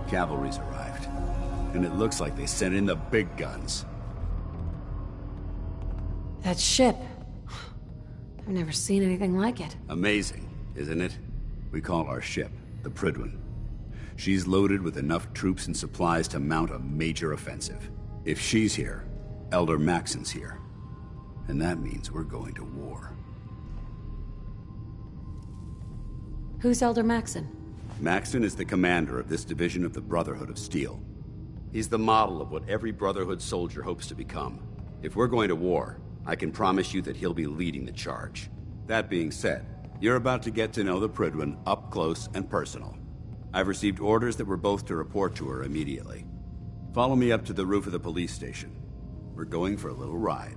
Cavalry's arrived. And it looks like they sent in the big guns. That ship. I've never seen anything like it. Amazing, isn't it? We call our ship the Prydwen. She's loaded with enough troops and supplies to mount a major offensive. If she's here, Elder Maxon's here. And that means we're going to war. Who's Elder Maxon? Maxon is the commander of this division of the Brotherhood of Steel. He's the model of what every Brotherhood soldier hopes to become. If we're going to war, I can promise you that he'll be leading the charge. That being said, you're about to get to know the Prydwen up close and personal. I've received orders that we're both to report to her immediately. Follow me up to the roof of the police station. We're going for a little ride.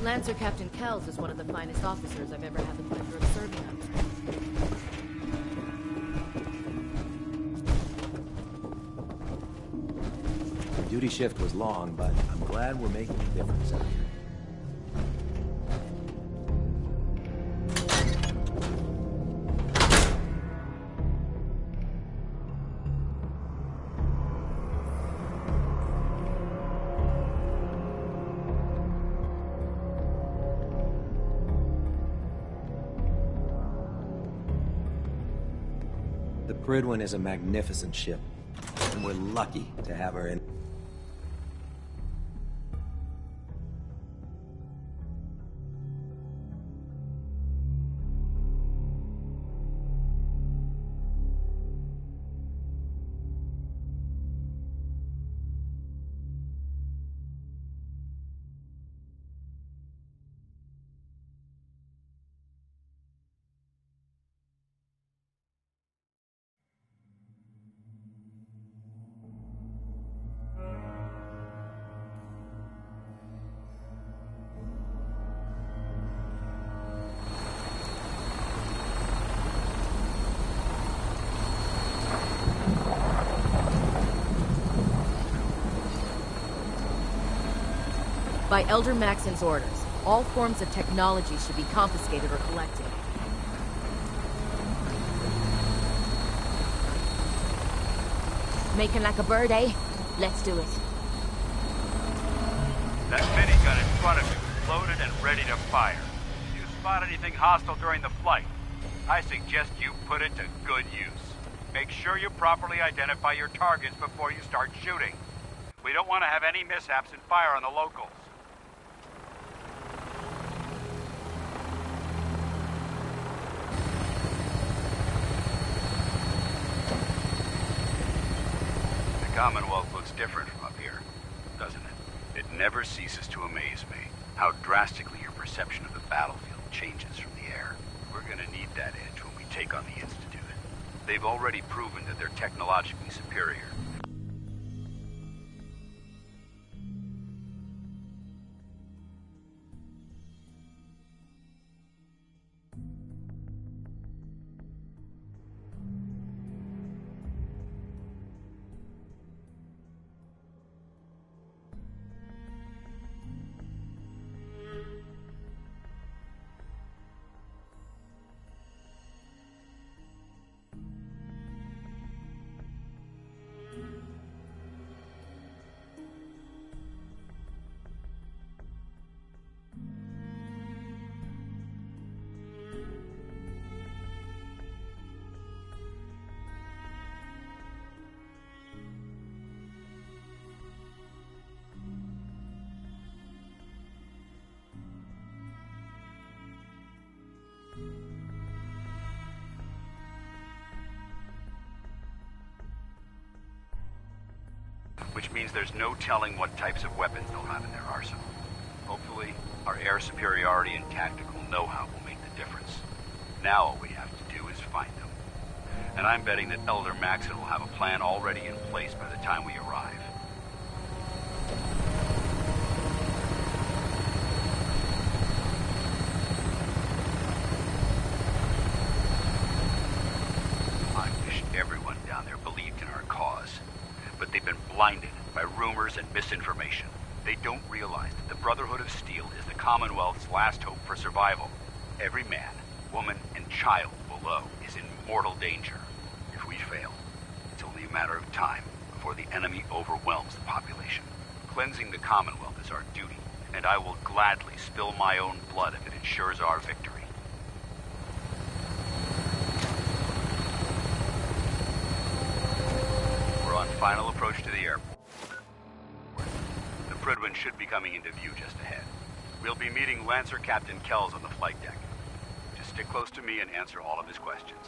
Lancer Captain Kells is one of the finest officers I've ever had the pleasure of serving under. The duty shift was long, but I'm glad we're making a difference out here. The Prydwen is a magnificent ship, and we're lucky to have her in. By Elder Maxon's orders, all forms of technology should be confiscated or collected. Making like a bird, eh? Let's do it. That minigun in front of you is loaded and ready to fire. If you spot anything hostile during the flight, I suggest you put it to good use. Make sure you properly identify your targets before you start shooting. We don't want to have any mishaps and fire on the locals. The Commonwealth looks different from up here, doesn't it? It never ceases to amaze me how drastically your perception of the battlefield changes from the air. We're gonna need that edge when we take on the Institute. They've already proven that they're technologically superior. Which means there's no telling what types of weapons they'll have in their arsenal. Hopefully, our air superiority and tactical know-how will make the difference. Now all we have to do is find them. And I'm betting that Elder Maxon will have a plan already in place by the time we arrive. I wish everyone down there believed in our cause. But they've been blinded by rumors and misinformation. They don't realize that the Brotherhood of Steel is the Commonwealth's last hope for survival. Every man, woman, and child below is in mortal danger. If we fail, matter of time before the enemy overwhelms the population. Cleansing the Commonwealth is our duty, and I will gladly spill my own blood if it ensures our victory. We're on final approach to the airport. The Prydwen should be coming into view just ahead. We'll be meeting Lancer Captain Kells on the flight deck. Just stick close to me and answer all of his questions.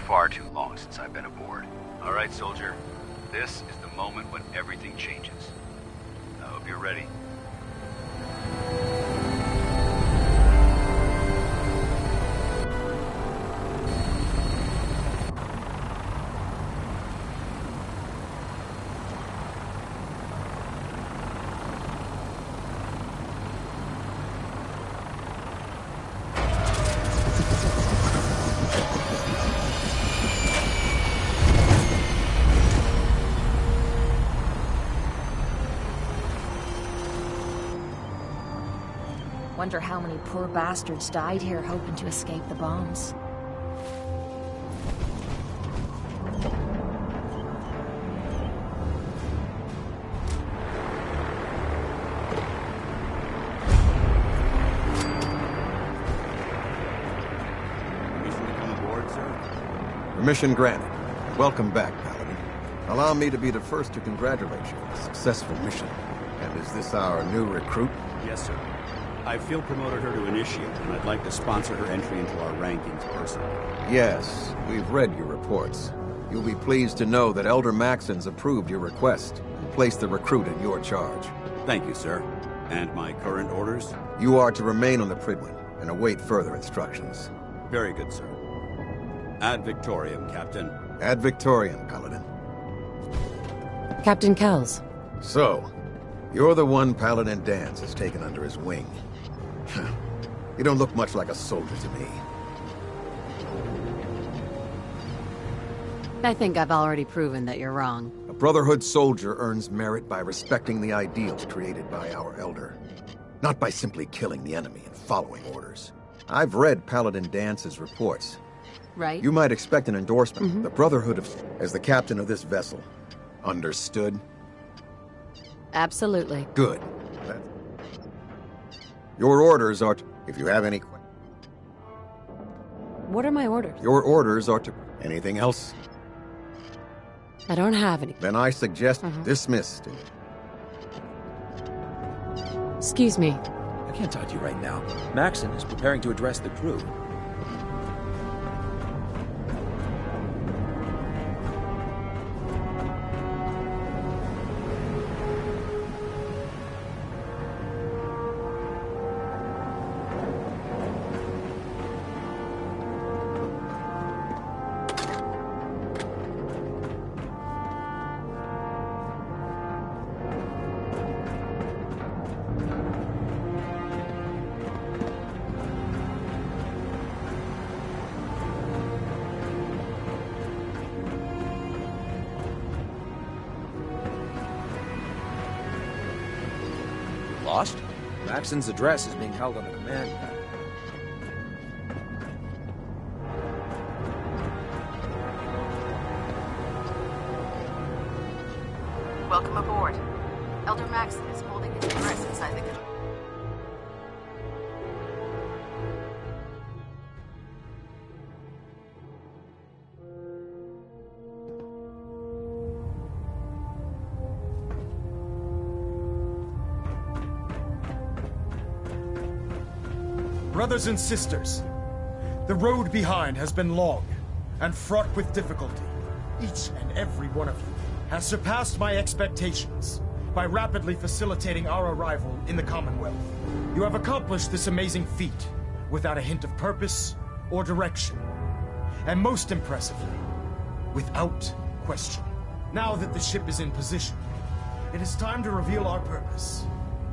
Far too long since I've been aboard. All right, soldier. This is the moment when everything changes. I hope you're ready. Wonder how many poor bastards died here hoping to escape the bombs. Permission to come aboard, sir? Permission granted. Welcome back, Paladin. Allow me to be the first to congratulate you on a successful mission. And is this our new recruit? Yes, sir. I field promoted her to initiate, and I'd like to sponsor her entry into our rankings personally. Yes, we've read your reports. You'll be pleased to know that Elder Maxon's approved your request and placed the recruit in your charge. Thank you, sir. And my current orders? You are to remain on the Prydwen and await further instructions. Very good, sir. Ad Victoriam, Captain. Ad Victoriam, Paladin. Captain Kells. So, you're the one Paladin Danse has taken under his wing. You don't look much like a soldier to me. I think I've already proven that you're wrong. A Brotherhood soldier earns merit by respecting the ideals created by our Elder, not by simply killing the enemy and following orders. I've read Paladin Dance's reports. Right? You might expect an endorsement. The Brotherhood as the captain of this vessel. Understood? Absolutely. Good. Your orders are to... If you have any questions... What are my orders? Your orders are to... Anything else? I don't have any. Then I suggest dismissed. Excuse me. I can't talk to you right now. Maxon is preparing to address the crew. lost? Maxon's address is being held on the command pad. Welcome aboard. Elder Maxon is holding his address inside the... Brothers and sisters, the road behind has been long and fraught with difficulty. Each and every one of you has surpassed my expectations by rapidly facilitating our arrival in the Commonwealth. You have accomplished this amazing feat without a hint of purpose or direction, and most impressively, without question. Now that the ship is in position, it is time to reveal our purpose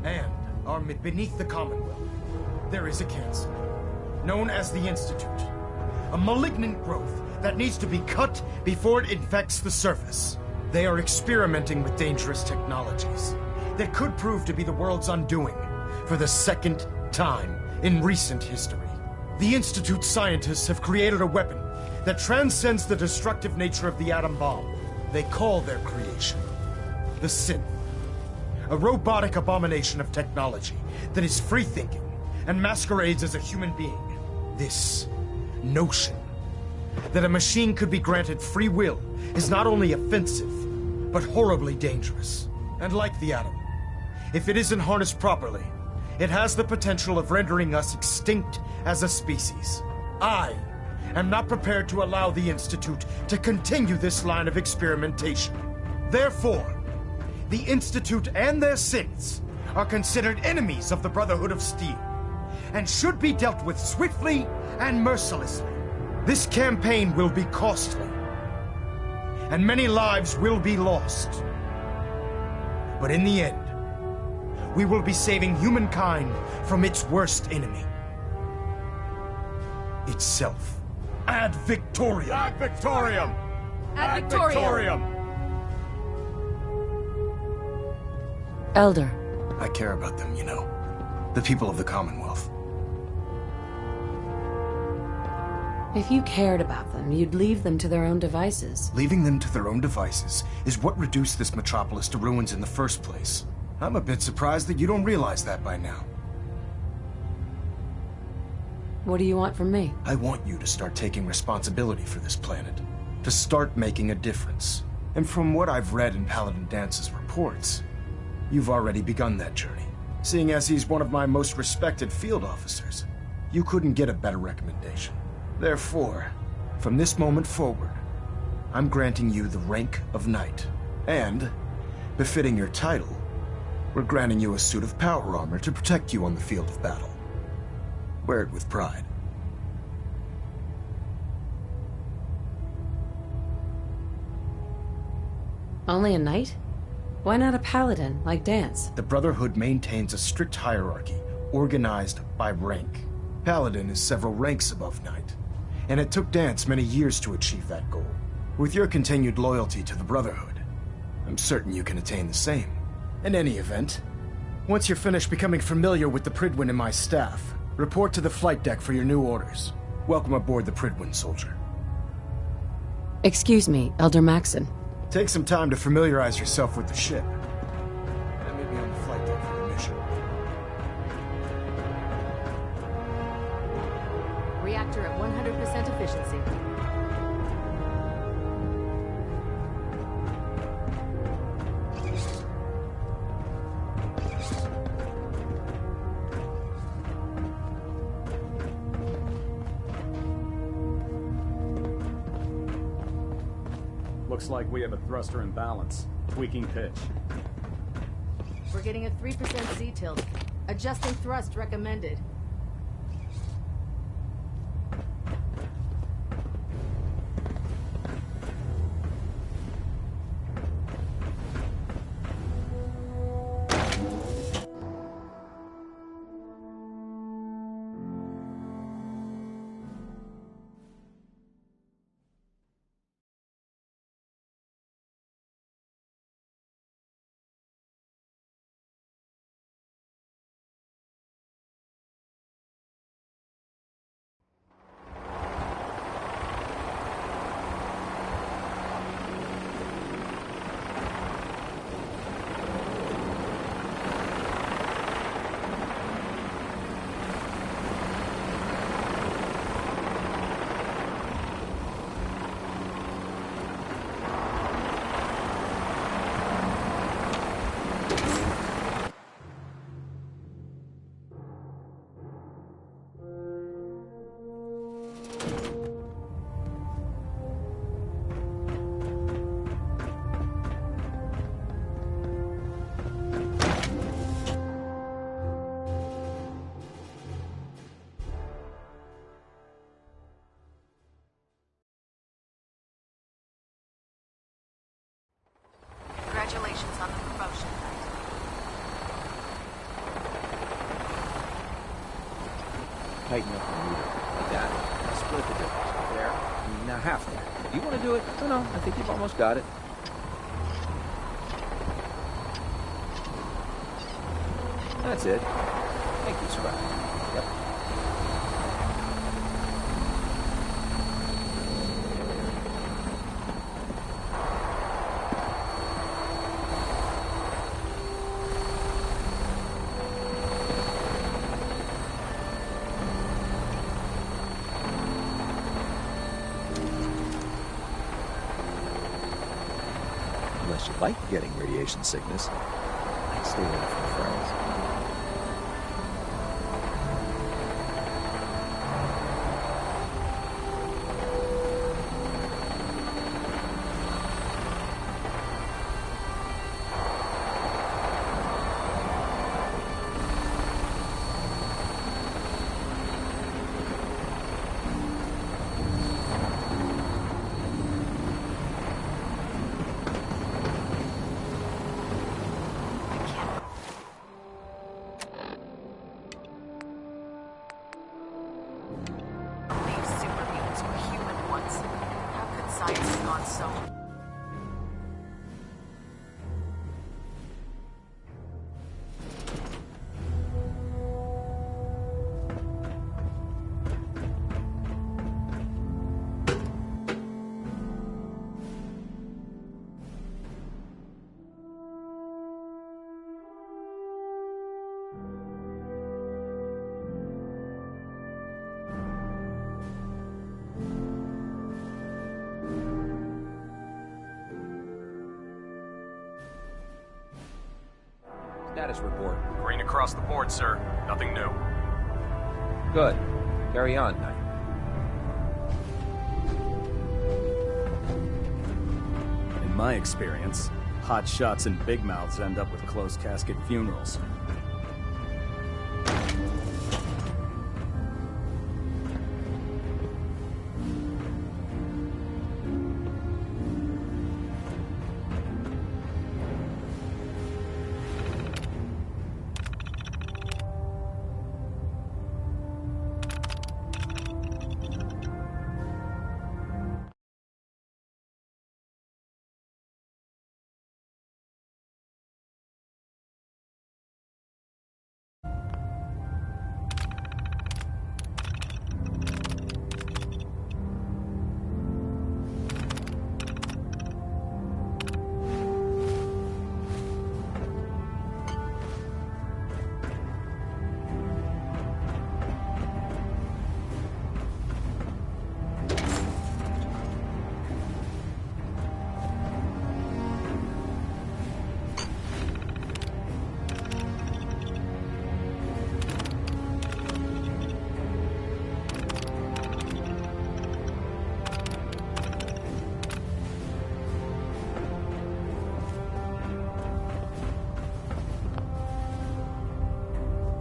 and our beneath the Commonwealth. There is a cancer, known as the Institute. A malignant growth that needs to be cut before it infects the surface. They are experimenting with dangerous technologies that could prove to be the world's undoing for the second time in recent history. The Institute scientists have created a weapon that transcends the destructive nature of the atom bomb. They call their creation the Synth. A robotic abomination of technology that is free-thinking and masquerades as a human being. This notion that a machine could be granted free will is not only offensive, but horribly dangerous. And like the atom, if it isn't harnessed properly, it has the potential of rendering us extinct as a species. I am not prepared to allow the Institute to continue this line of experimentation. Therefore, the Institute and their synths are considered enemies of the Brotherhood of Steel, and should be dealt with swiftly and mercilessly. This campaign will be costly, and many lives will be lost. But in the end, we will be saving humankind from its worst enemy. Itself. Ad Victoriam! Ad Victoriam! Ad Victoriam! Elder. I care about them, you know. The people of the Commonwealth. If you cared about them, you'd leave them to their own devices. Leaving them to their own devices is what reduced this metropolis to ruins in the first place. I'm a bit surprised that you don't realize that by now. What do you want from me? I want you to start taking responsibility for this planet. To start making a difference. And from what I've read in Paladin Dance's reports, you've already begun that journey. Seeing as he's one of my most respected field officers, you couldn't get a better recommendation. Therefore, from this moment forward, I'm granting you the rank of Knight. And, befitting your title, we're granting you a suit of power armor to protect you on the field of battle. Wear it with pride. Only a knight? Why not a paladin, like Dance? The Brotherhood maintains a strict hierarchy, organized by rank. Paladin is several ranks above Knight, and it took Dance many years to achieve that goal. With your continued loyalty to the Brotherhood, I'm certain you can attain the same. In any event, once you're finished becoming familiar with the Pridwin and my staff, report to the flight deck for your new orders. Welcome aboard the Pridwin, soldier. Excuse me, Elder Maxon. Take some time to familiarize yourself with the ship. And maybe on the flight deck for the mission. Reactor at 100% efficiency. Looks like we have a thruster imbalance. Tweaking pitch. We're getting a 3% Z tilt. Adjusting thrust recommended. tighten up the meter. Like that. Now split the difference. There. Now half that. You want to do it? No, I think you've almost got it. That's it. Thank you, Scrap. Yep. Unless you like getting radiation sickness, I'd stay away from friends. Status report. Green across the board, sir. Nothing new. Good. Carry on, Knight. In my experience, hot shots and big mouths end up with closed casket funerals.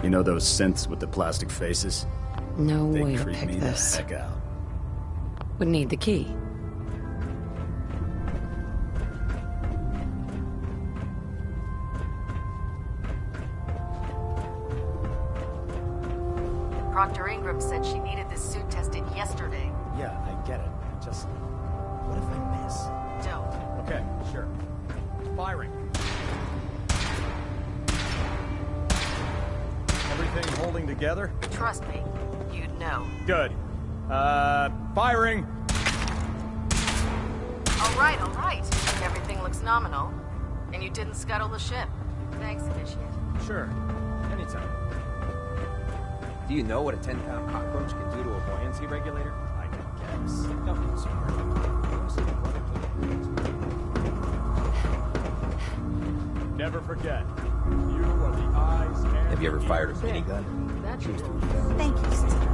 You know those synths with the plastic faces? No They way to creep pick me this. the heck out. Would need the key. Proctor Ingram said she needed this suit tested yesterday. Yeah, I get it. Just... what if I miss? Don't. Okay, sure. Firing. Everything holding together? Trust me, you'd know. Good. Firing! All right. Everything looks nominal. And you didn't scuttle the ship. Thanks, Initiate. Sure. Anytime. Do you know what a 10-pound cockroach can do to a buoyancy regulator? I can guess. Nothing Never forget. You are the eyes and... Have you ever fired a minigun? That's Choose to true. read that. Thank you, sister.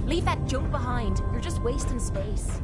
Leave that junk behind. You're just wasting space.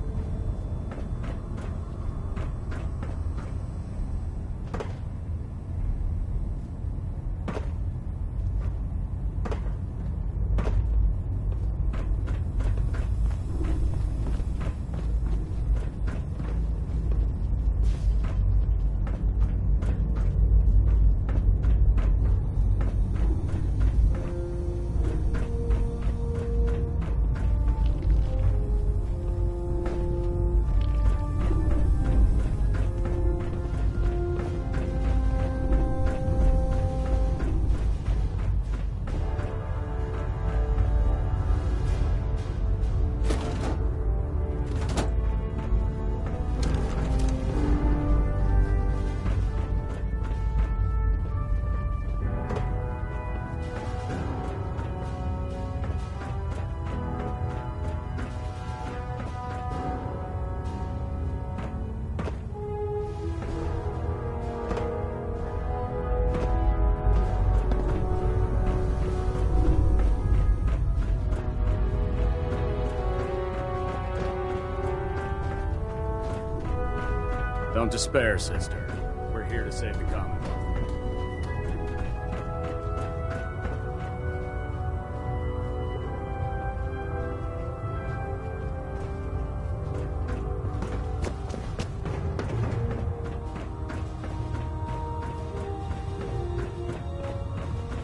Don't despair, sister. We're here to save the Commonwealth.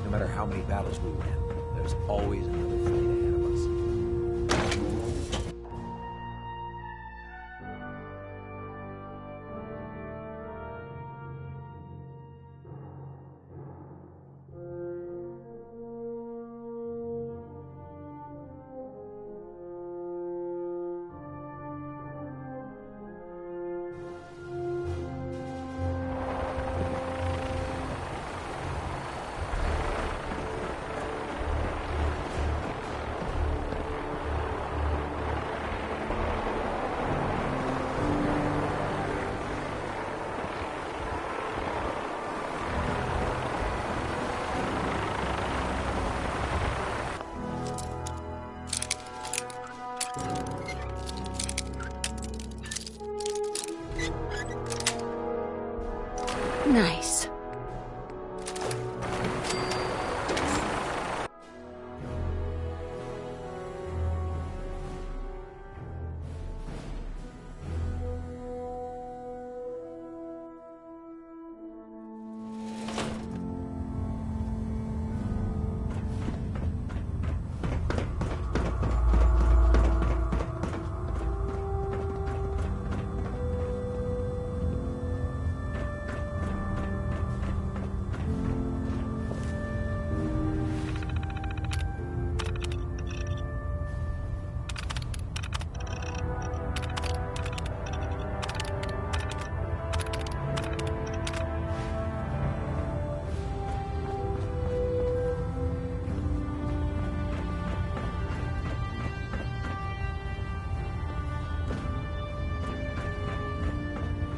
No matter how many battles we win, there's always another fight ahead of us. Nice.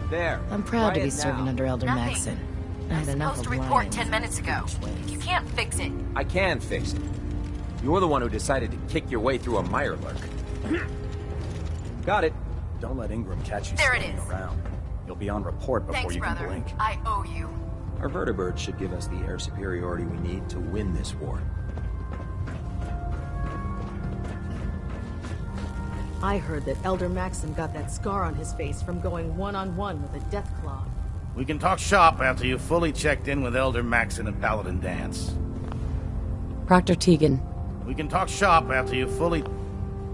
There. I'm proud to be Quiet serving now. under Elder Nothing. Maxon. I I had was enough supposed of to report lying. 10 minutes ago. You can't fix it. I can fix it. You're the one who decided to kick your way through a Mirelurk. Got it. Don't let Ingram catch you There it standing is. around. You'll be on report before Thanks, you brother. can blink. I owe you. Our vertibirds should give us the air superiority we need to win this war. I heard that Elder Maxon got that scar on his face from going one-on-one with a Deathclaw. We can talk shop after you've fully checked in with Elder Maxon and Paladin Dance. Proctor Tegan. We can talk shop after you've fully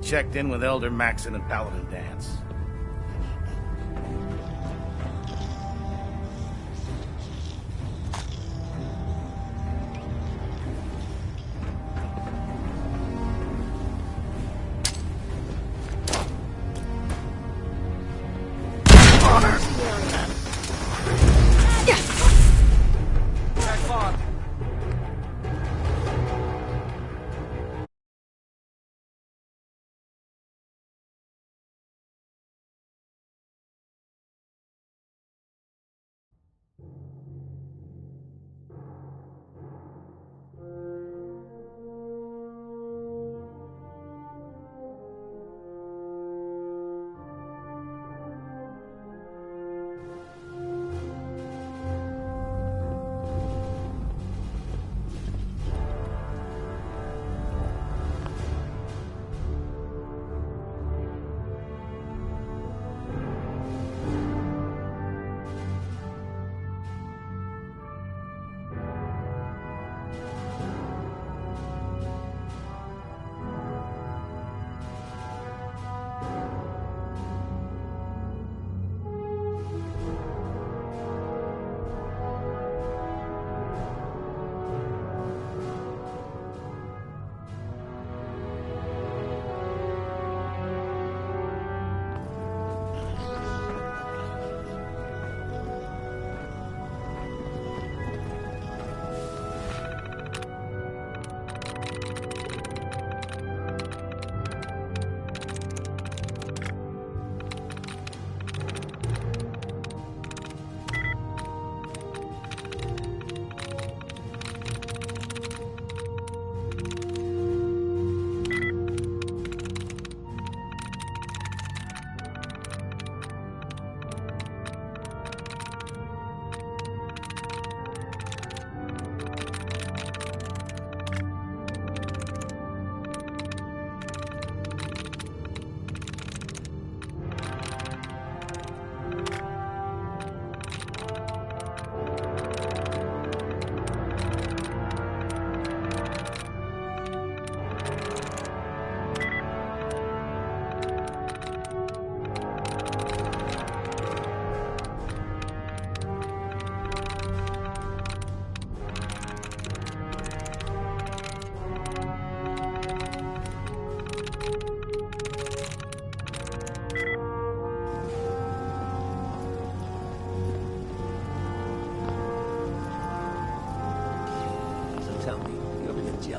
checked in with Elder Maxon and Paladin Dance.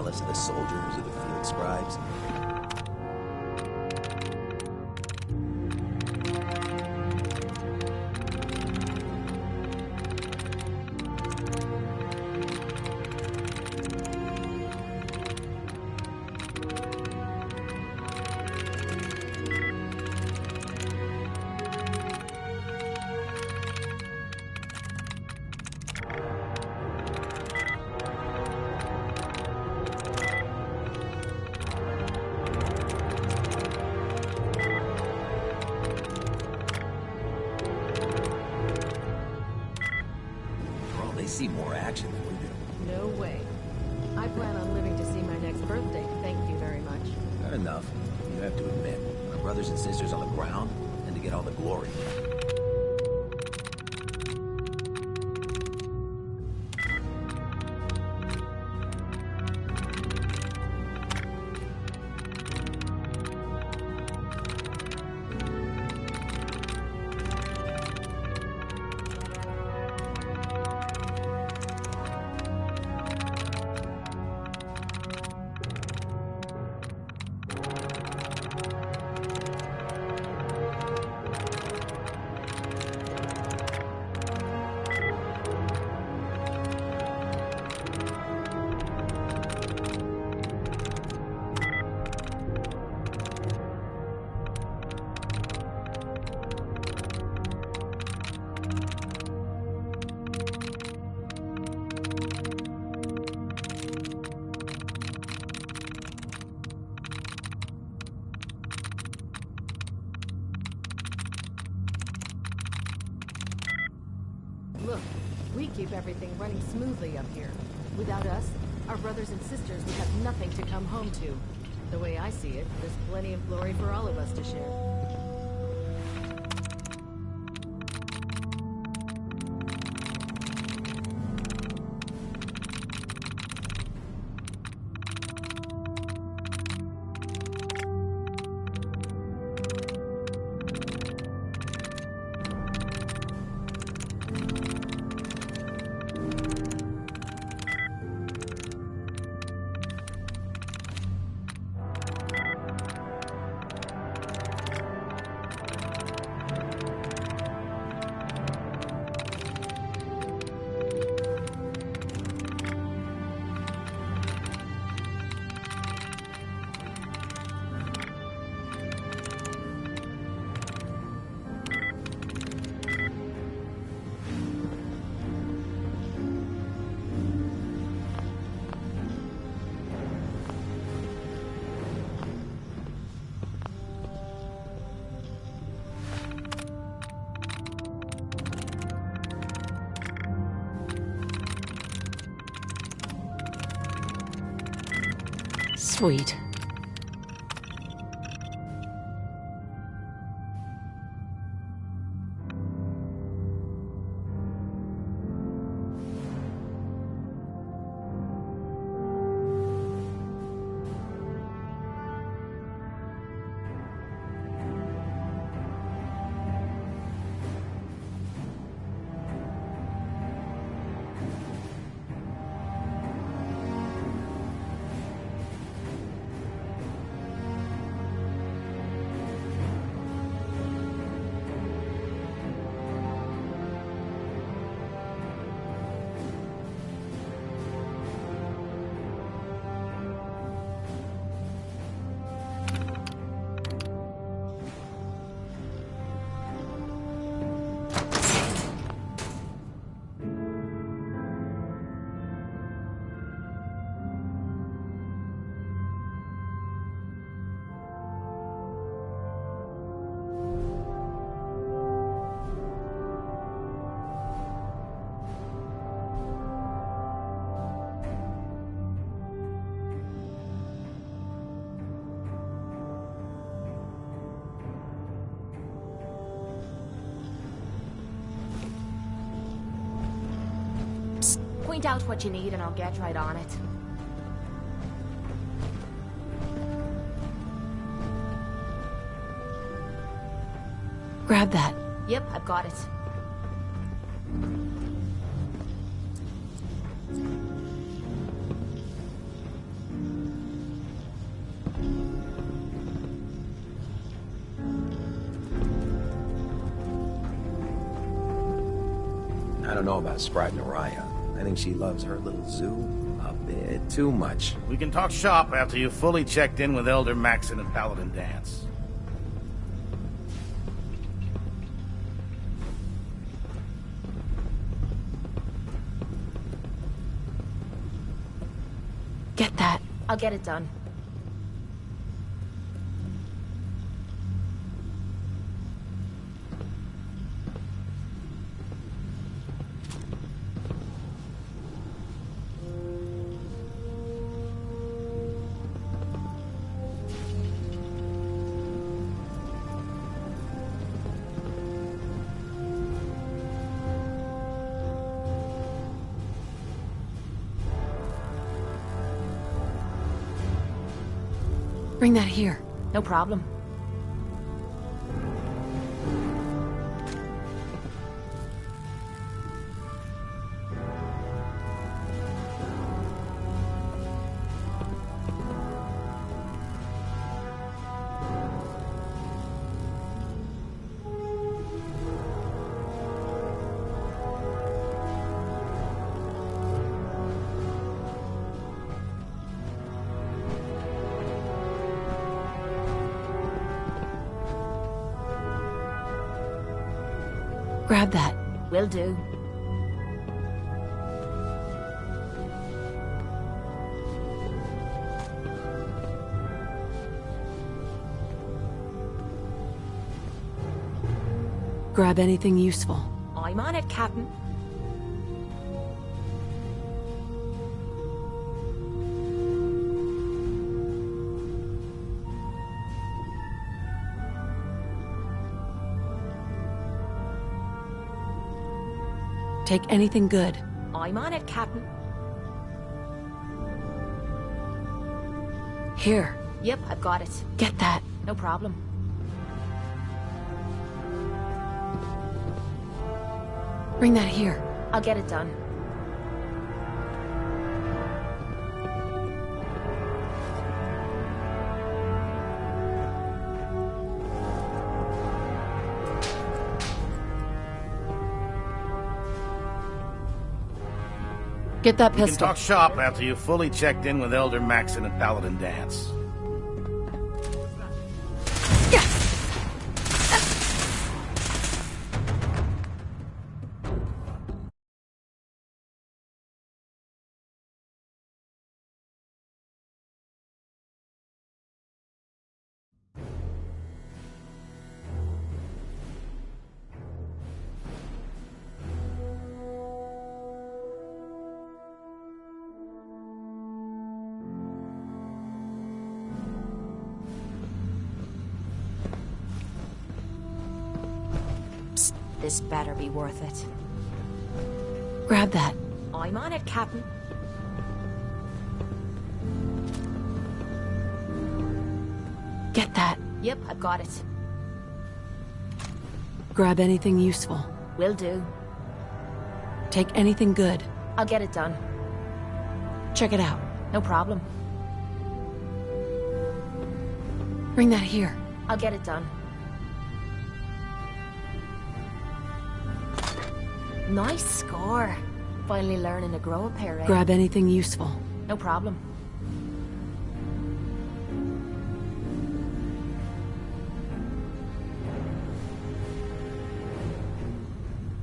jealous of the soldiers or the field scribes? See more action than we do. No way. I plan on living to see my next birthday. Thank you very much. Not enough. You have to admit, our brothers and sisters on the ground tend to get all the glory. Look, we keep everything running smoothly up here. Without us, our brothers and sisters would have nothing to come home to. The way I see it, there's plenty of glory for all of us to share. Sweet. Point out what you need and I'll get right on it. Grab that. Yep, I've got it. don't know about Sprite Naraya. I think she loves her little zoo a bit too much. We can talk shop after you've fully checked in with Elder Maxon and Paladin Dance. Get that. I'll get it done. Bring that here. No problem. Grab that. Will do. Grab anything useful. I'm on it, Captain. Take anything good. I'm on it, Captain. Here. Yep, I've got it. Get that. No problem. Bring that here. I'll get it done. Get that We can pistol. talk shop after you've fully checked in with Elder Maxon and Paladin Dance. This better be worth it. Grab that. I'm on it, Captain. Get that. Yep, I've got it. Grab anything useful. Will do. Take anything good. I'll get it done. Check it out. No problem. Bring that here. I'll get it done. Nice score. Finally learning to grow a pair, eh? Grab anything useful. No problem.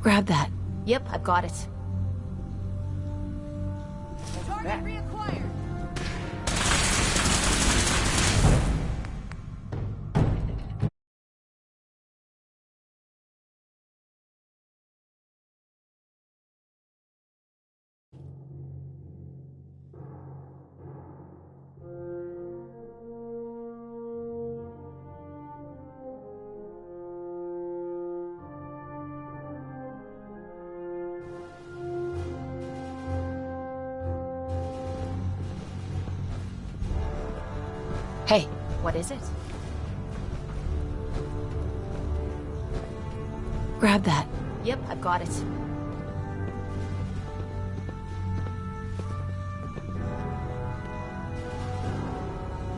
Grab that. Yep, I've got it. Target reacquired. Hey. What is it? Grab that. Yep, I've got it.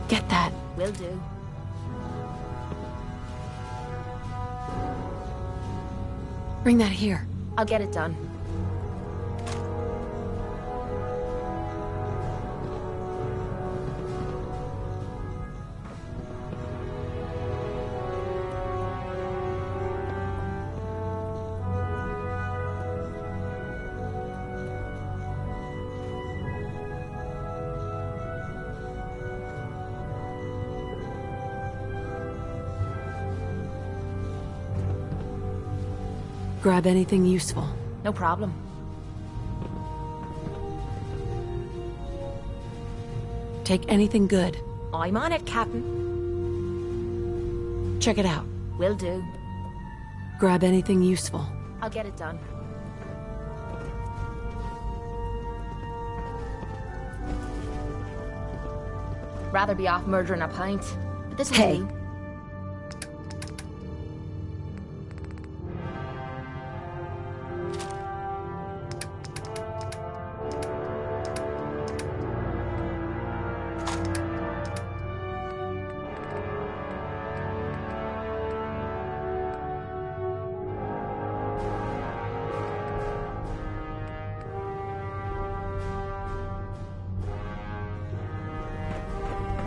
Get that. Will do. Bring that here. I'll get it done. Grab anything useful. No problem. Take anything good. I'm on it, Captain. Check it out. Will do. Grab anything useful. I'll get it done. Rather be off murdering a pint. But this will do.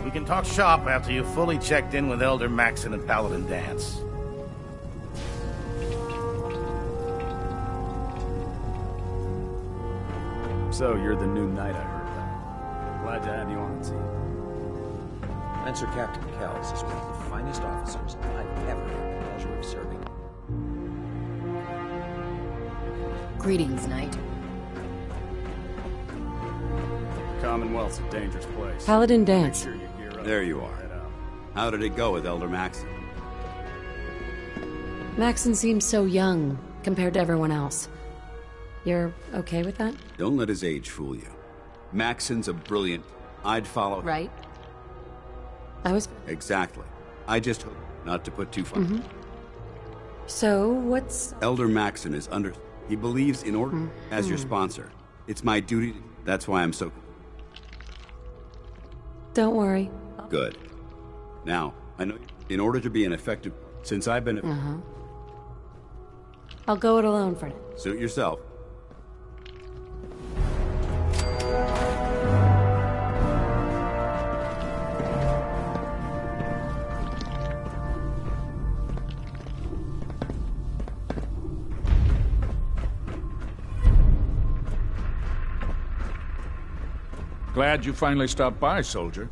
We can talk shop after you've fully checked in with Elder Maxon and Paladin Dance. So, you're the new knight I heard about. Glad to have you on the team. Lancer Captain Kells is one of the finest officers I've ever had the pleasure of serving. Greetings, Knight. Commonwealth's a dangerous place. Paladin Dance. Make sure you gear up. There you are. How did it go with Elder Maxon? Maxon seems so young compared to everyone else. You're okay with that? Don't let his age fool you. Maxon's a brilliant... I'd follow... Right. I was... Exactly. I just hope not to put too far. So, what's... Elder Maxon is under... He believes in order... As your sponsor. It's my duty... That's why I'm so... Don't worry. Good. Now, I know... In order to be an effective... Since I've been... I'll go it alone for now. Suit yourself. Glad you finally stopped by, soldier.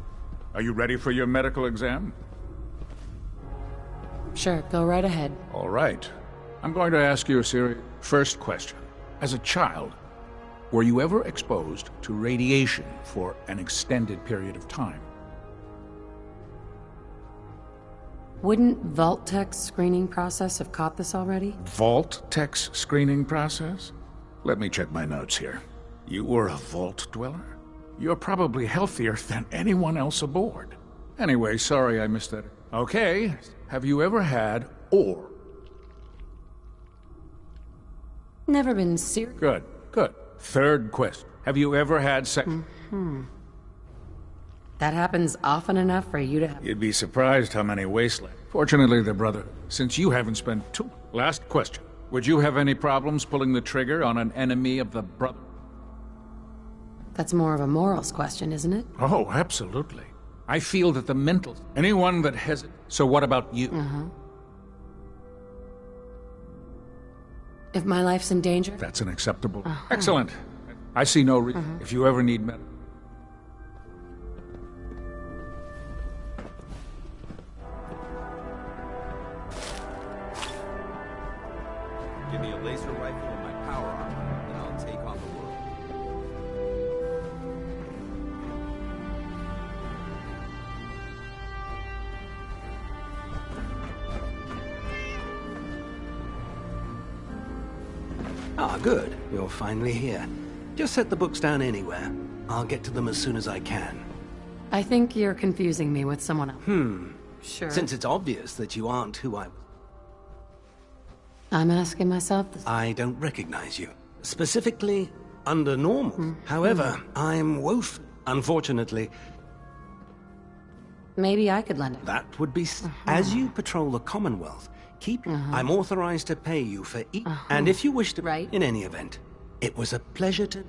Are you ready for your medical exam? Sure, go right ahead. All right. I'm going to ask you a serious first question. As a child, were you ever exposed to radiation for an extended period of time? Wouldn't Vault-Tech's screening process have caught this already? Vault-Tech's screening process? Let me check my notes here. You were a Vault dweller? You're probably healthier than anyone else aboard. Anyway, sorry I missed that. Okay, have you ever had or? Never been serious. Good, good. Third question. Have you ever had sex? That happens often enough for you to have... You'd be surprised how many wasteland. Fortunately, the brother, since you haven't spent too... Last question. Would you have any problems pulling the trigger on an enemy of the brother? That's more of a morals question, isn't it? Oh, absolutely. I feel that the mental... Anyone that has... So what about you? If my life's in danger? That's an acceptable... Excellent. I see no reason. If you ever need medical... Give me a laser rifle and my power armor, and I'll take on the world. Ah, good. You're finally here. Just set the books down anywhere. I'll get to them as soon as I can. I think you're confusing me with someone else. Sure. Since it's obvious that you aren't who I'm asking myself this. I don't recognize you. Specifically, under normal. However, I'm woeful. Unfortunately, Maybe I could lend it. that would be... As you patrol the Commonwealth, I'm authorized to pay you for each... And if you wish to... Right. In any event, it was a pleasure to...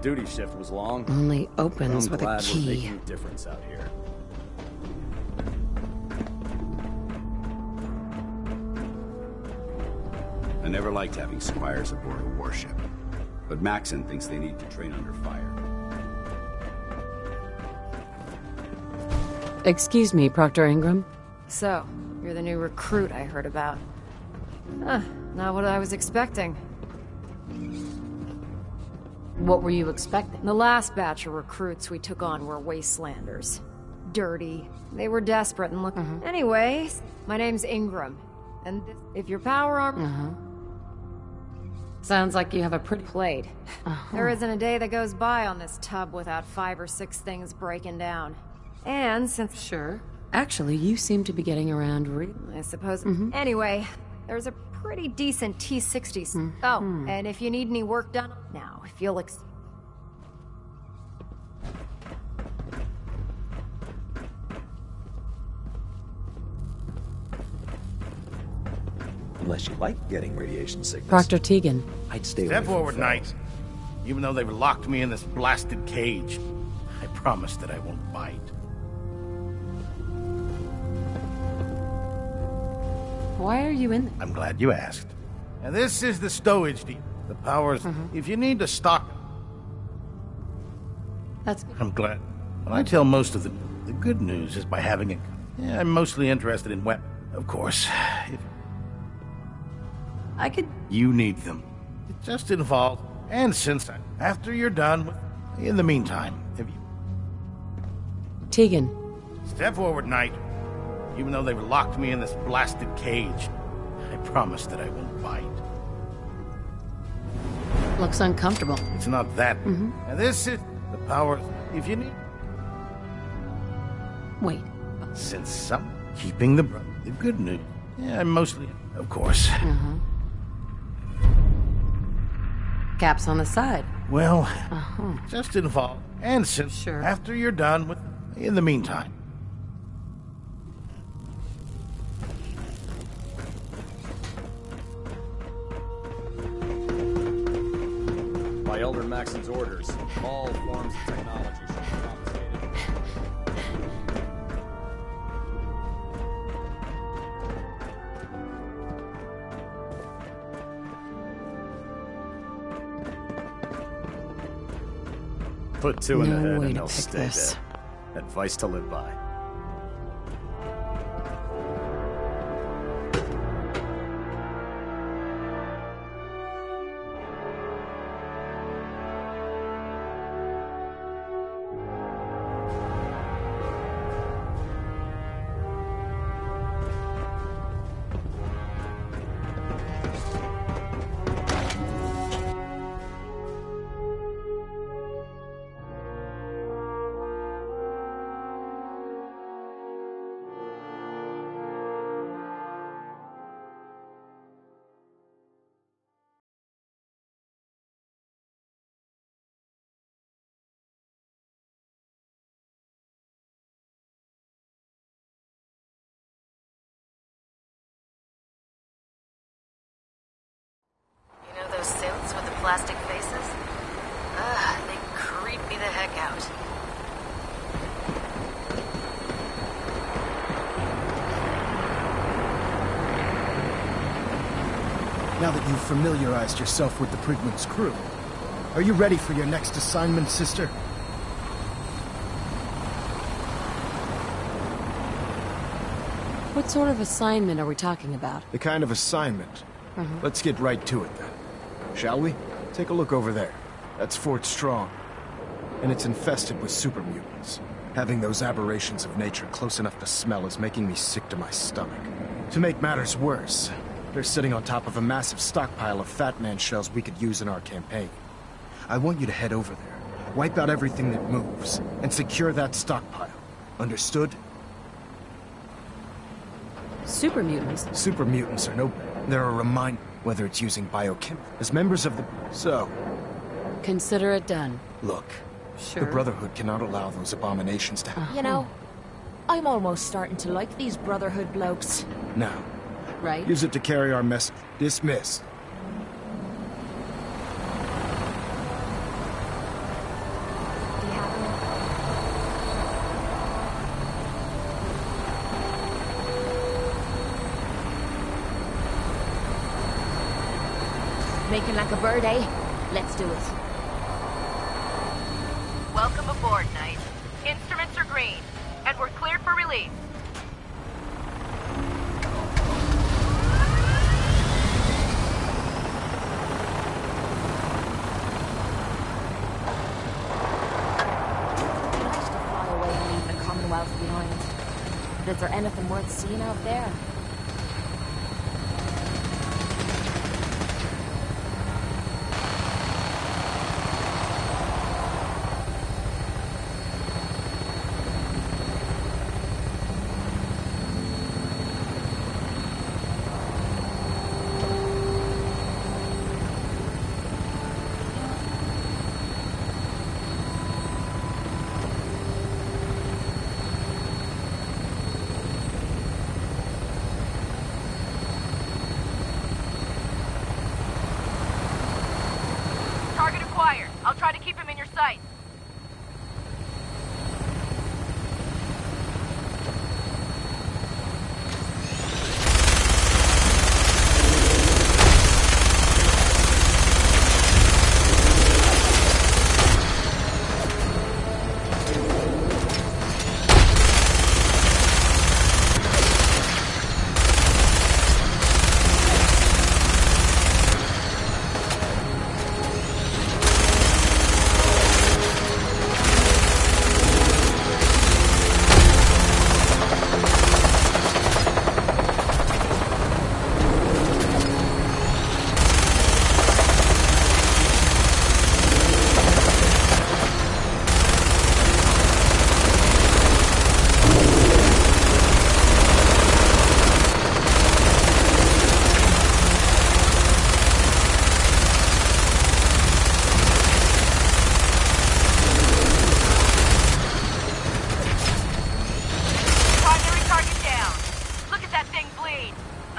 duty shift was long. Only opens I'm with a glad we're key. making a difference out here. I never liked having squires aboard a warship, but Maxon thinks they need to train under fire. Excuse me, Proctor Ingram. So, you're the new recruit I heard about. Huh, not what I was expecting. What were you expecting? The last batch of recruits we took on were wastelanders. Dirty. They were desperate and look. Anyway, my name's Ingram. And if your power arm... Sounds like you have a pretty plate. There isn't a day that goes by on this tub without 5 or 6 things breaking down. And since... Sure. Actually, you seem to be getting around I suppose... Anyway, there's a pretty decent T-60s. Oh, and if you need any work done... Now, if you'll Unless you like getting radiation sickness. Proctor Tegan. I'd stay Step away from forward, Knight. films. Even though they've locked me in this blasted cage, I promise that I won't bite. Why are you in there? I'm glad you asked. And this is the stowage deal. The powers... If you need to stock... That's good. I'm glad. But I tell most of the good news is by having it. Yeah, I'm mostly interested in weapons. Of course, if I could... you need them. It just involves... And since after you're done with... In the meantime, if you... Tegan. Step forward, Knight. Even though they've locked me in this blasted cage, I promise that I won't bite. Looks uncomfortable. It's not that. And this is the power... If you need... Wait. Since some... Keeping the good news. Yeah, I'm mostly... Of course. Caps on the side. Well, just involved. And since after you're done with... In the meantime. By Elder Maxon's orders, all forms of technology should be confiscated. Put 2 in the head and they'll stay dead. Advice to live by. Those synths with the plastic faces? Ugh, they creep me the heck out. Now that you've familiarized yourself with the Prigman's crew, are you ready for your next assignment, sister? What sort of assignment are we talking about? The kind of assignment. Let's get right to it then. Shall we? Take a look over there. That's Fort Strong. And it's infested with super mutants. Having those aberrations of nature close enough to smell is making me sick to my stomach. To make matters worse, they're sitting on top of a massive stockpile of Fat Man shells we could use in our campaign. I want you to head over there, wipe out everything that moves, and secure that stockpile. Understood? Super mutants? Super mutants are no... They're a reminder, whether it's using biochem... As members of the... So... Consider it done. Look. Sure. The Brotherhood cannot allow those abominations to happen. You know, I'm almost starting to like these Brotherhood blokes. Now. Right. Use it to carry our message. Dismissed. Sneaking like a bird, eh? Let's do it. Welcome aboard, Knight. Instruments are green, and we're cleared for release. Nice to fly away and leave the Commonwealth behind. But is there anything worth seeing out there? Target acquired. I'll try to keep him in your sight.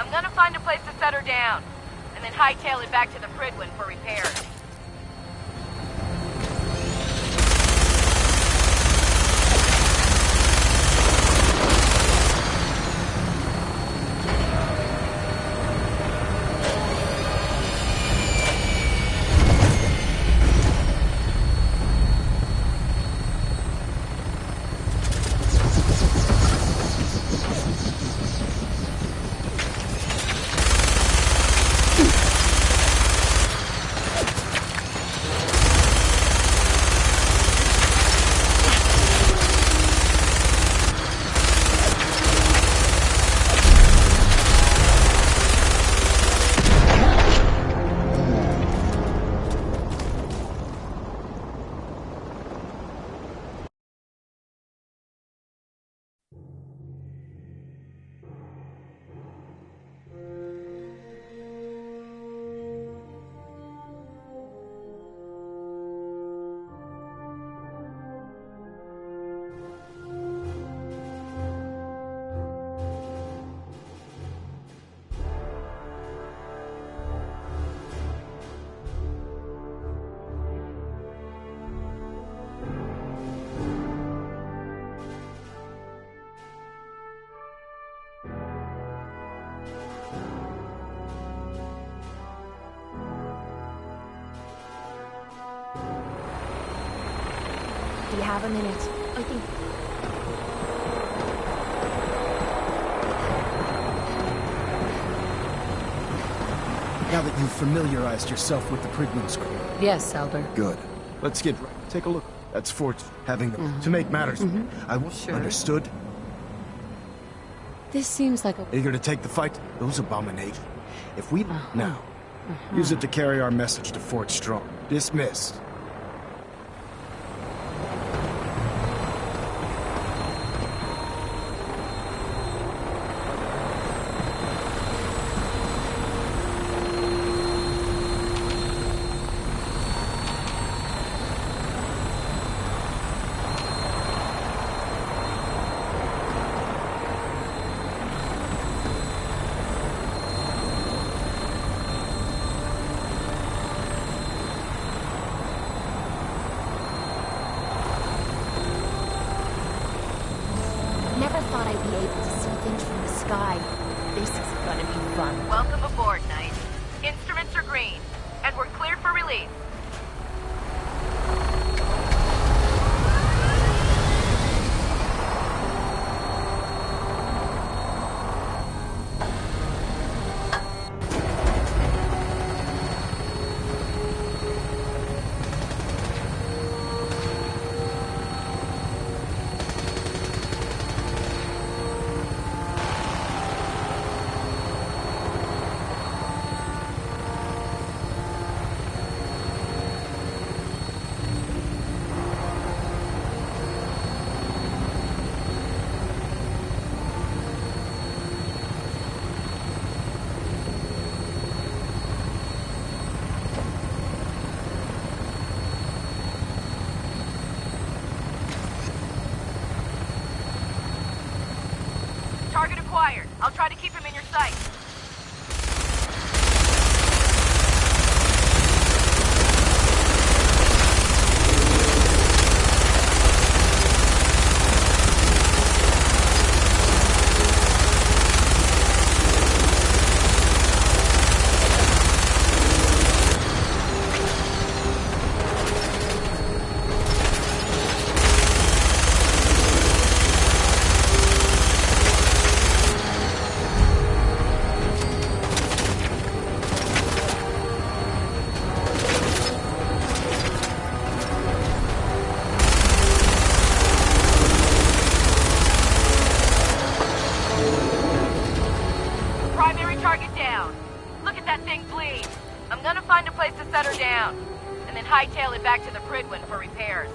I'm gonna find a place to set her down, and then hightail it back to the Fridwin for repairs. Do you have a minute? I think... Now that you've familiarized yourself with the Prydwen script. Yes, Elder. Good. Let's get right. Take a look. That's Fort having them. To make matters, I will... Sure. Understood? This seems like a... Eager to take the fight? Those abominations. If we... Now. Use it to carry our message to Fort Strong. Dismissed. Never thought I'd be able to see things from the sky. This is gonna be fun. Welcome aboard, Knight. Instruments are green, and please. Target acquired. I'll try to keep him in your sight. Primary target down. Look at that thing bleed. I'm gonna find a place to set her down, and then hightail it back to the Pridwin for repairs.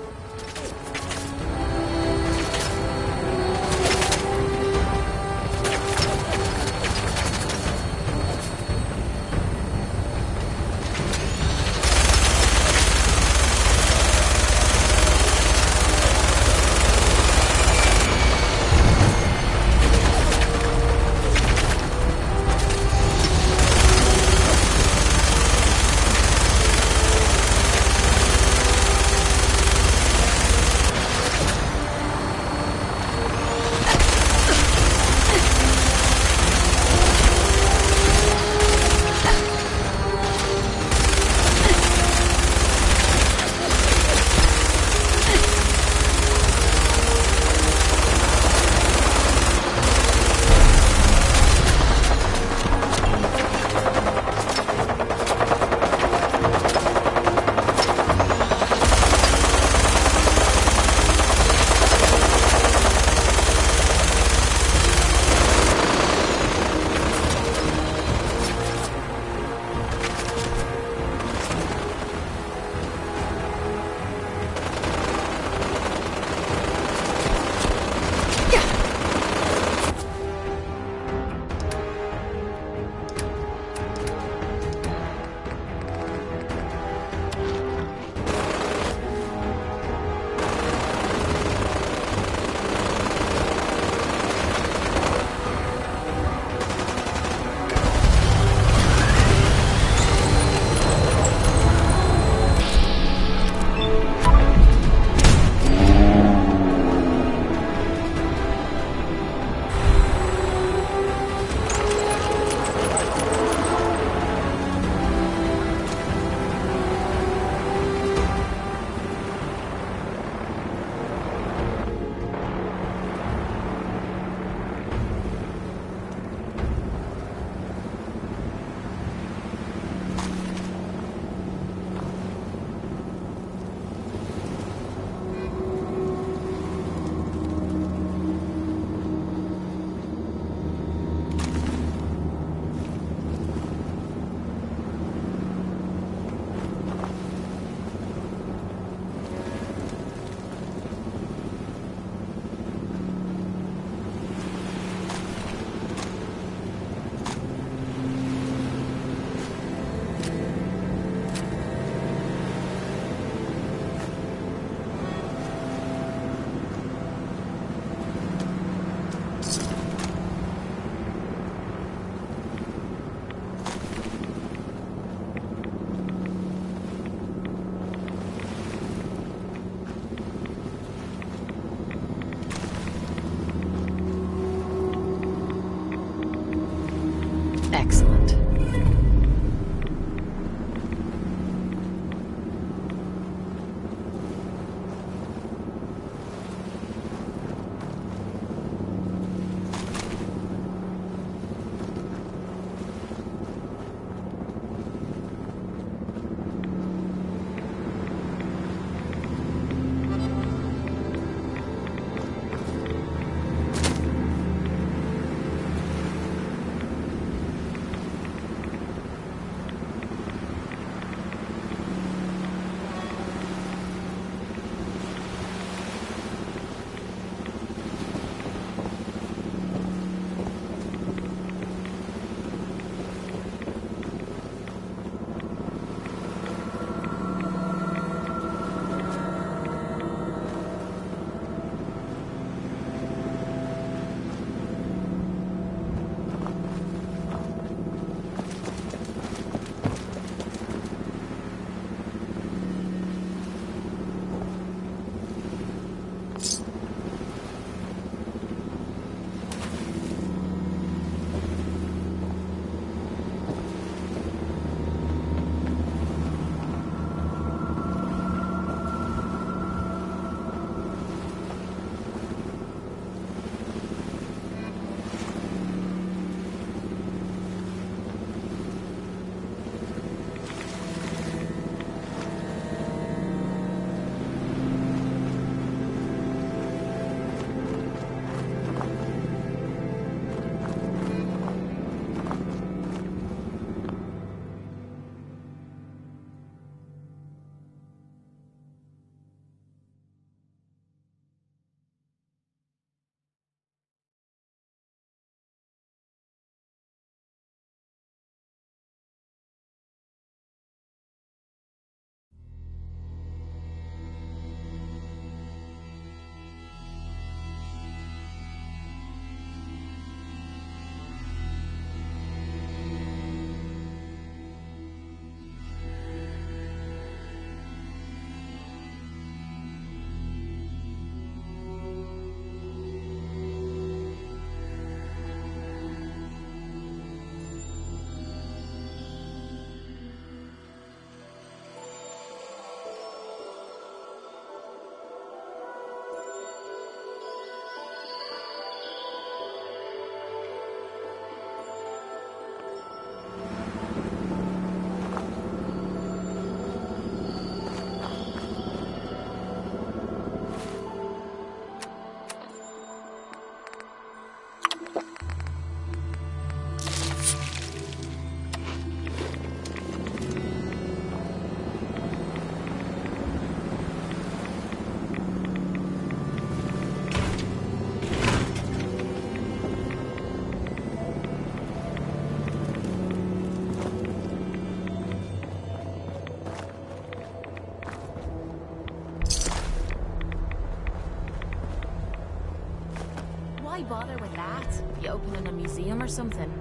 Why bother with that? You opening a museum or something?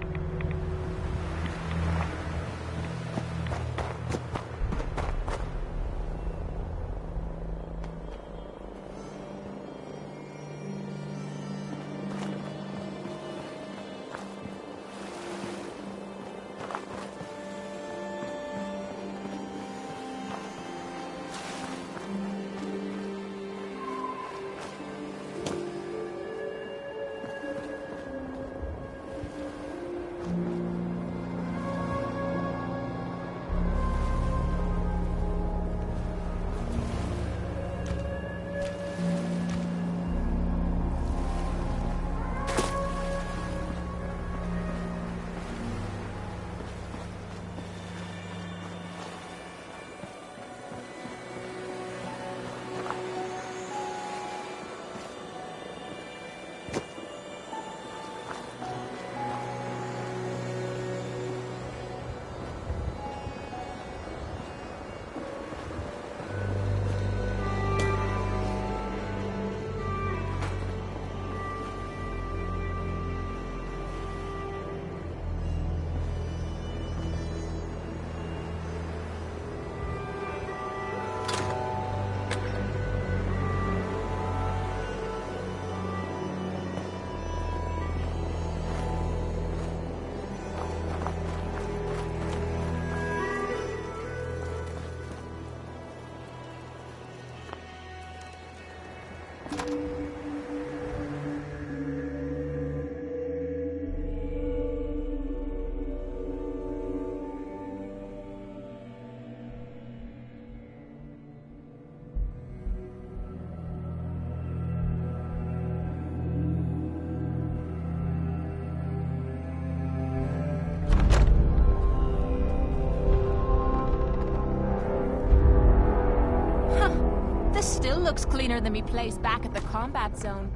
Still looks cleaner than me place back at the combat zone.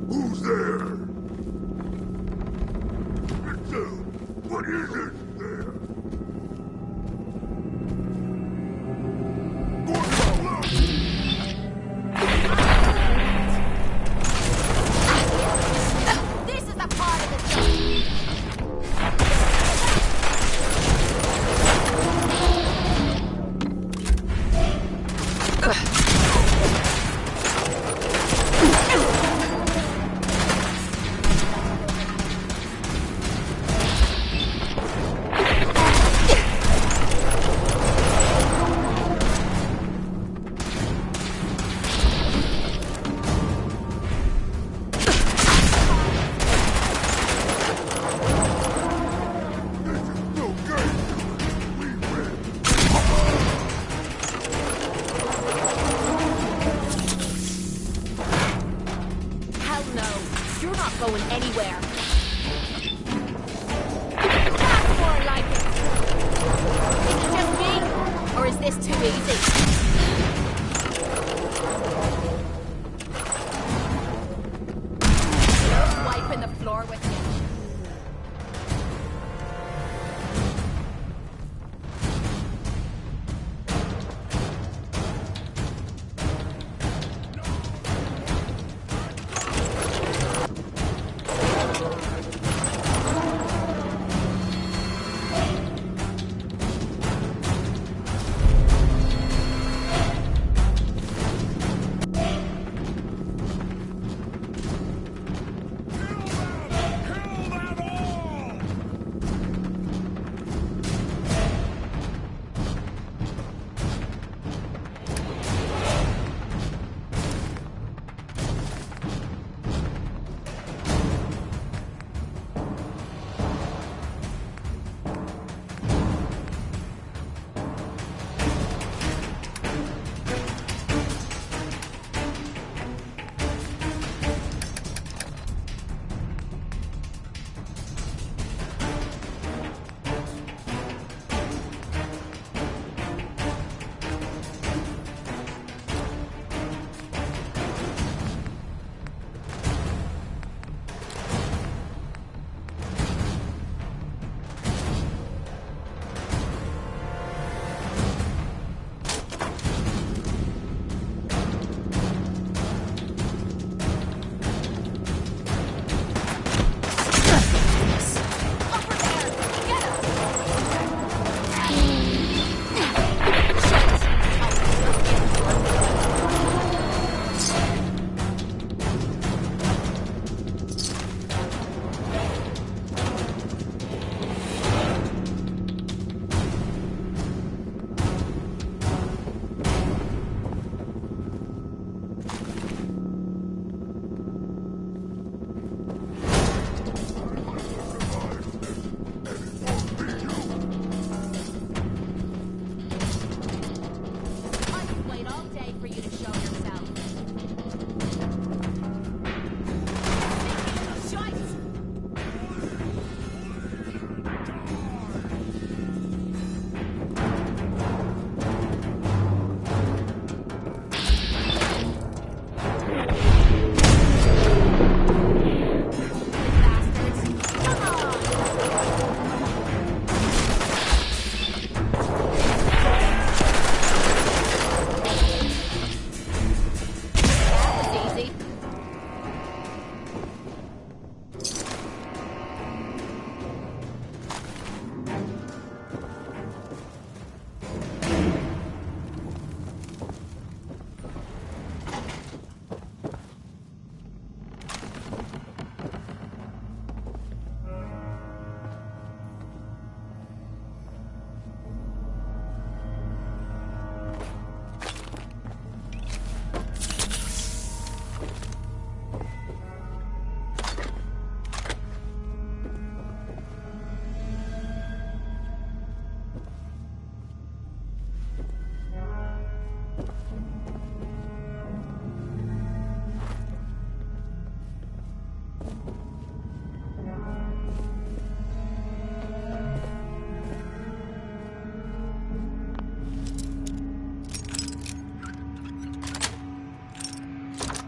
Who's there? What is it there? This is the part of the zone.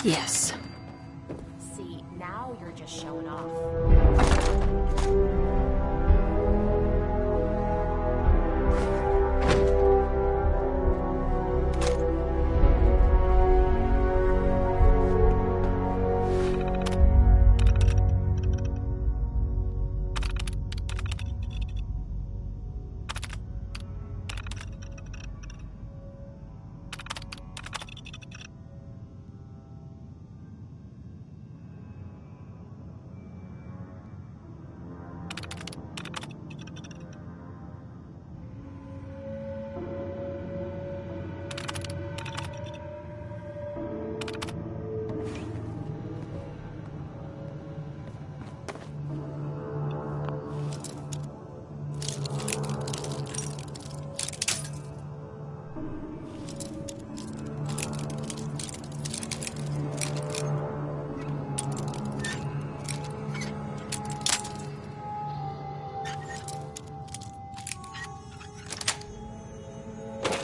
Yes. See, now you're just showing off.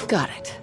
Got it.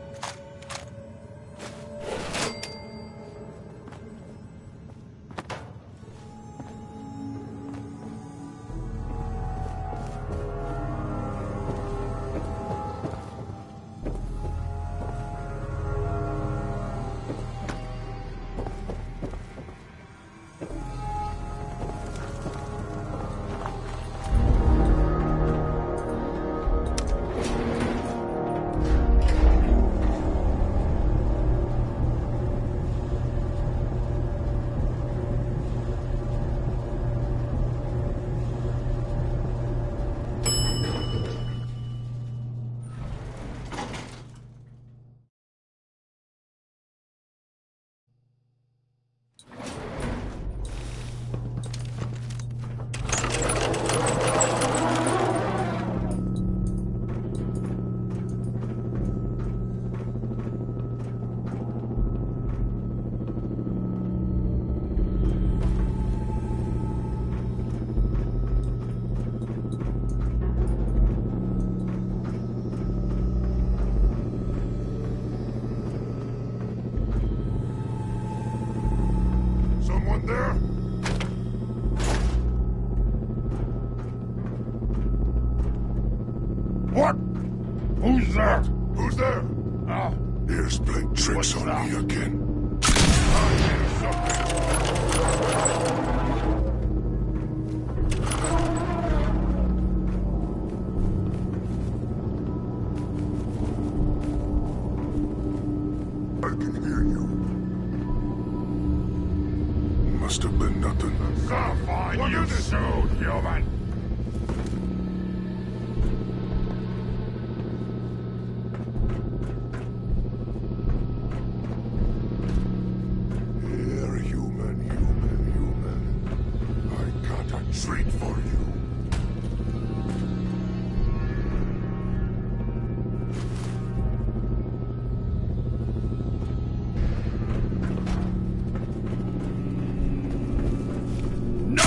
Someone there? What? Who's there? Who's there? Ah, here's playing tricks on me again. I hear something. I can hear you. Must have been nothing. What you soon, human? Here, human. I got a treat for you. No!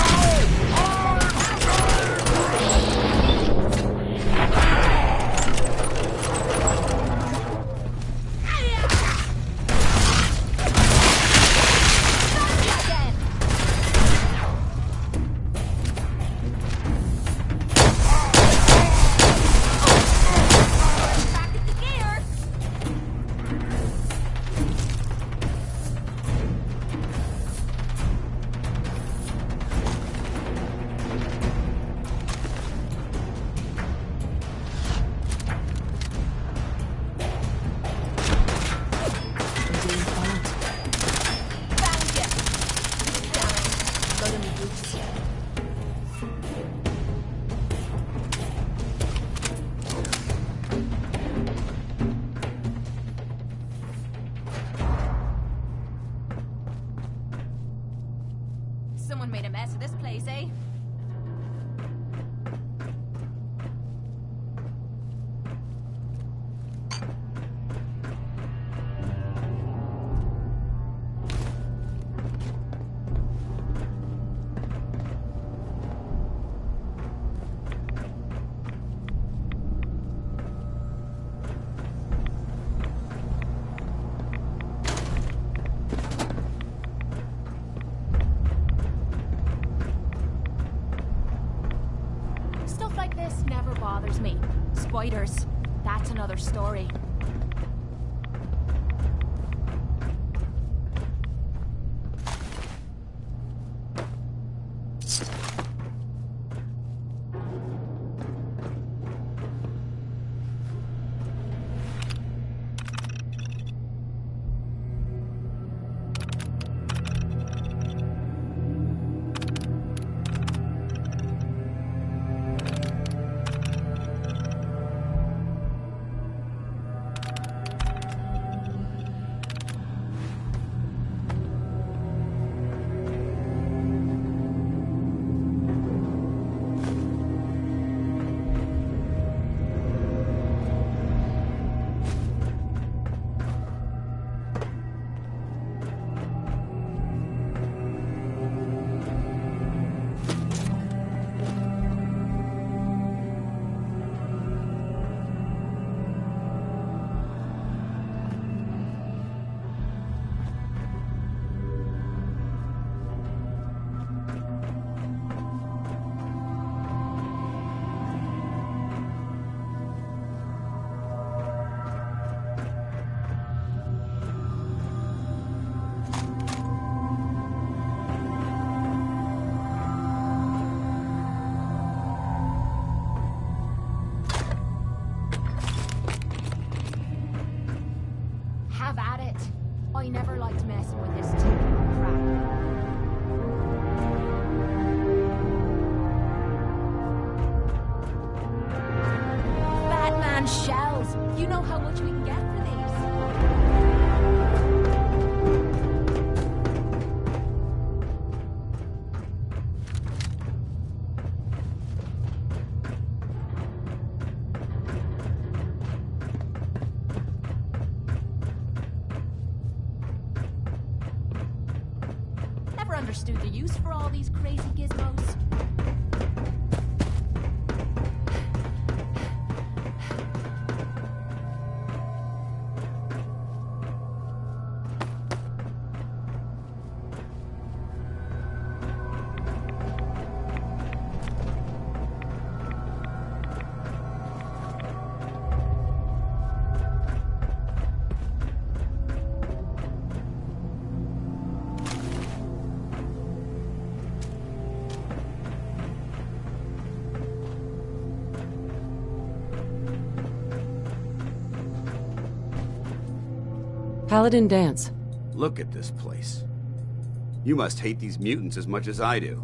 this never bothers me. Spiders, that's another story. Have at it. I never liked messing with this typical crap. Batman shells. You know how much we can get for these. Never understood the use for all these crazy gizmos. Paladin Dance. Look at this place. You must hate these mutants as much as I do.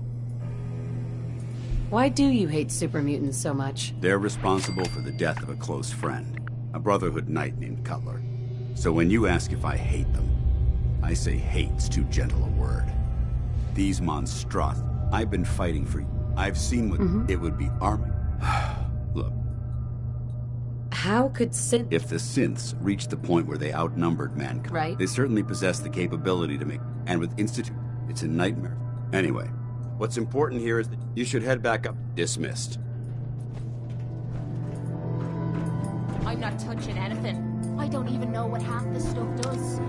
Why do you hate super mutants so much? They're responsible for the death of a close friend, a Brotherhood knight named Cutler. So when you ask if I hate them, I say hate's too gentle a word. These monstroth, I've been fighting for. I've seen what it would be arming. Look. How could synth... If the synths reached the point where they outnumbered mankind, right? They certainly possess the capability to make... And with Institute, it's a nightmare. Anyway, what's important here is that you should head back up. Dismissed. I'm not touching anything. I don't even know what half this stuff does.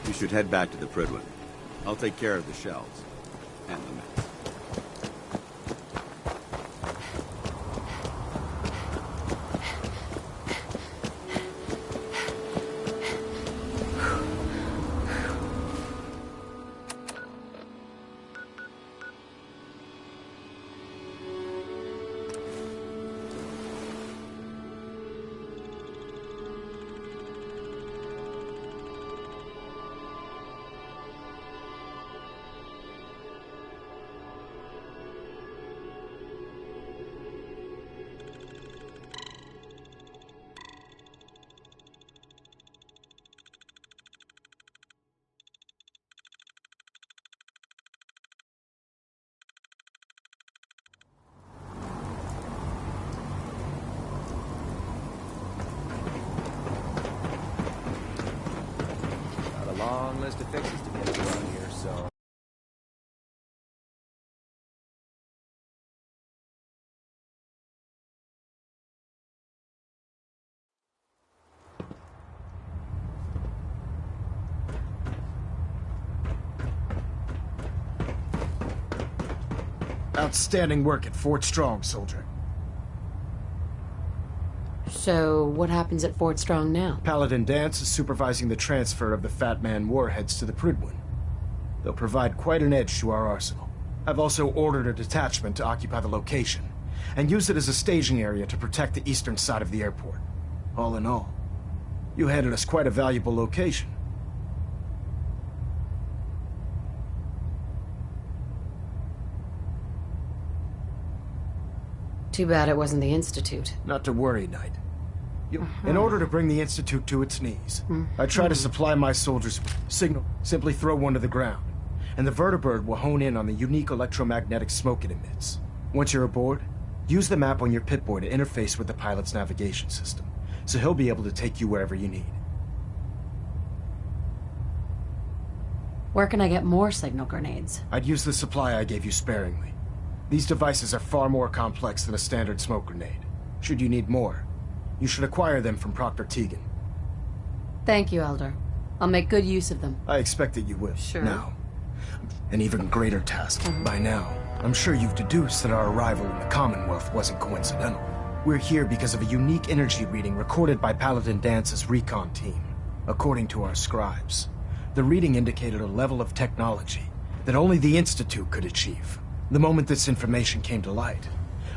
You should head back to the Prydwen. I'll take care of the shells. And the mess. long list of fixes to get through out here, so... Outstanding work at Fort Strong, soldier. So, what happens at Fort Strong now? Paladin Dance is supervising the transfer of the Fat Man warheads to the Prydwen. They'll provide quite an edge to our arsenal. I've also ordered a detachment to occupy the location, and use it as a staging area to protect the eastern side of the airport. All in all, you handed us quite a valuable location. Too bad it wasn't the Institute. Not to worry, Knight. In order to bring the Institute to its knees, I try to supply my soldiers with signal. Simply throw one to the ground, and the vertibird will hone in on the unique electromagnetic smoke it emits. Once you're aboard, use the map on your Pip-Boy to interface with the pilot's navigation system, so he'll be able to take you wherever you need. Where can I get more signal grenades? I'd use the supply I gave you sparingly. These devices are far more complex than a standard smoke grenade. Should you need more, you should acquire them from Proctor Tegan. Thank you, Elder. I'll make good use of them. I expect that you will. Sure. Now, an even greater task. By now, I'm sure you've deduced that our arrival in the Commonwealth wasn't coincidental. We're here because of a unique energy reading recorded by Paladin Dance's recon team. According to our scribes, the reading indicated a level of technology that only the Institute could achieve. The moment this information came to light,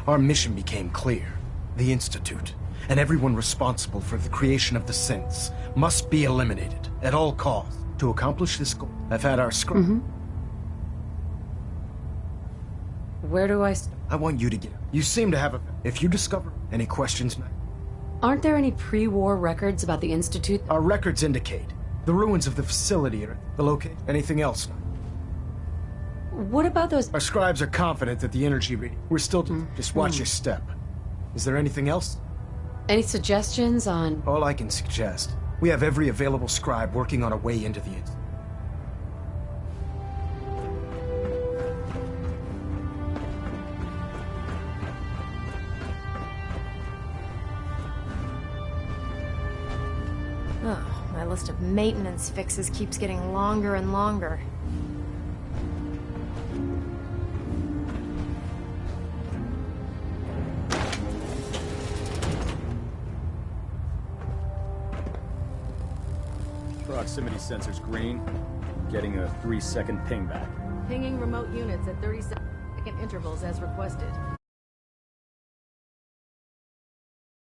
our mission became clear. The Institute, and everyone responsible for the creation of the synths, must be eliminated at all costs. To accomplish this goal, I've had our scribe... Where do I... I want you to get... You seem to have a... If you discover any questions... Aren't there any pre-war records about the Institute? Our records indicate the ruins of the facility are the location. Anything else? What about those... Our scribes are confident that the energy reading... We're still... Just watch your step. Is there anything else? Any suggestions on... All I can suggest. We have every available scribe working on a way into the... Oh, my list of maintenance fixes keeps getting longer and longer. Proximity sensor's green. Getting a 3-second ping back. Pinging remote units at 30-second intervals as requested.